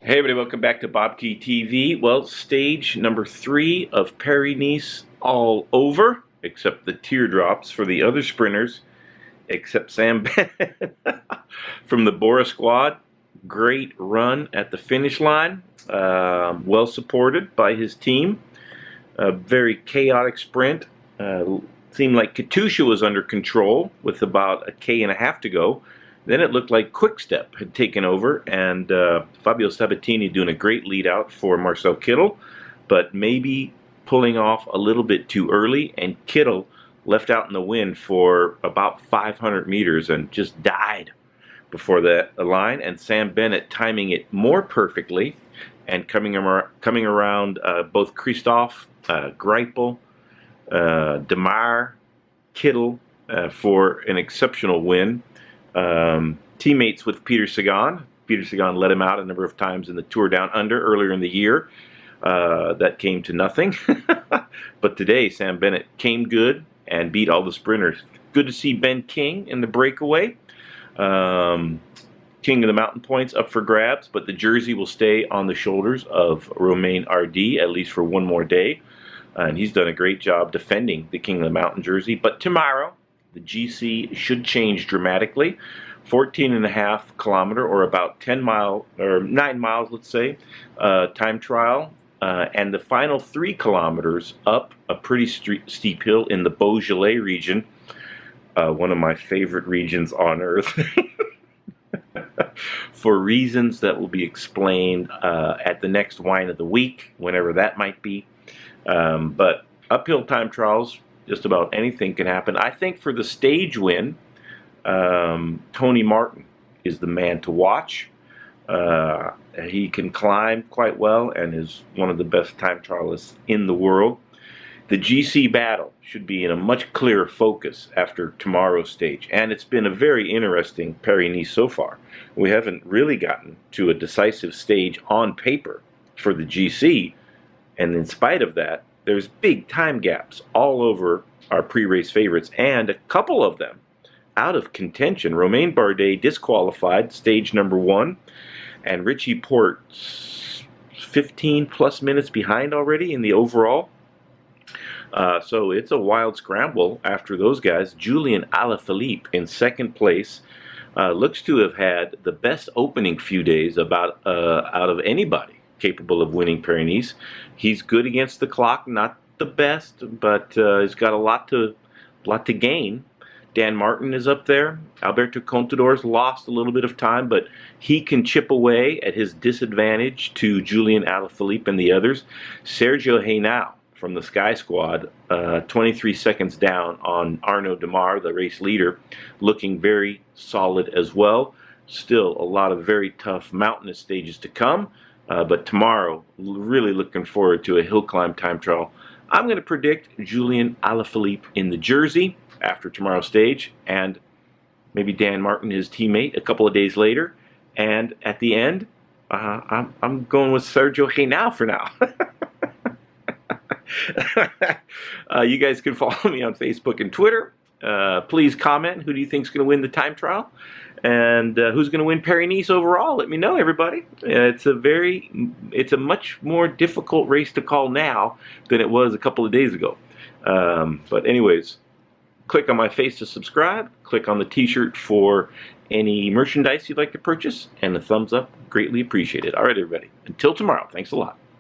Hey everybody, welcome back to BobkeTV. Well, stage number 3 of Paris-Nice all over, except the teardrops for the other sprinters, except Sam Bennett from the Bora squad. Great run at the finish line, well supported by his team. A very chaotic sprint. Seemed like Katusha was under control with about 1.5 km to go. Then it looked like Quickstep had taken over, and Fabio Sabatini doing a great lead out for Marcel Kittel, but maybe pulling off a little bit too early, and Kittel left out in the wind for about 500 meters and just died before the line, and Sam Bennett timing it more perfectly and coming around both Kristoff, Greipel, Demare, Kittel for an exceptional win. Teammates with Peter Sagan. Peter Sagan let him out a number of times in the Tour Down Under earlier in the year. That came to nothing. But today, Sam Bennett came good and beat all the sprinters. Good to see Ben King in the breakaway. King of the Mountain Points up for grabs, but the jersey will stay on the shoulders of Romain Hardy, at least for one more day. And he's done a great job defending the King of the Mountain jersey. But tomorrow, the GC should change dramatically. 14.5 kilometer, or about 9 miles, let's say, time trial. And the final 3 kilometers up a pretty steep hill in the Beaujolais region. One of my favorite regions on earth. For reasons that will be explained at the next wine of the week, whenever that might be. But uphill time trials, just about anything can happen. I think for the stage win, Tony Martin is the man to watch. He can climb quite well and is one of the best time trialists in the world. The GC battle should be in a much clearer focus after tomorrow's stage. And it's been a very interesting Paris-Nice so far. We haven't really gotten to a decisive stage on paper for the GC. And in spite of that, there's big time gaps all over our pre-race favorites, and a couple of them out of contention. Romain Bardet disqualified, stage number 1, and Richie Porte 15 plus minutes behind already in the overall. So it's a wild scramble after those guys. Julian Alaphilippe in second place looks to have had the best opening few days out of anybody capable of winning Paris-Nice. He's good against the clock, not the best, but he's got a lot to gain. Dan Martin is up there. Alberto Contador's lost a little bit of time, but he can chip away at his disadvantage to Julian Alaphilippe and the others. Sergio Henao from the Sky Squad, 23 seconds down on Arnaud Demare, the race leader, looking very solid as well. Still a lot of very tough mountainous stages to come. But tomorrow, really looking forward to a hill climb time trial. I'm going to predict Julian Alaphilippe in the jersey after tomorrow's stage, and maybe Dan Martin, his teammate, a couple of days later. And at the end, I'm going with Sergio Henao for now. You guys can follow me on Facebook and Twitter. Please comment. Who do you think is going to win the time trial? And who's going to win Paris-Nice overall? Let me know, everybody. It's a much more difficult race to call now than it was a couple of days ago. But anyways, click on my face to subscribe. Click on the t-shirt for any merchandise you'd like to purchase. And a thumbs up, greatly appreciated. All right, everybody. Until tomorrow, thanks a lot.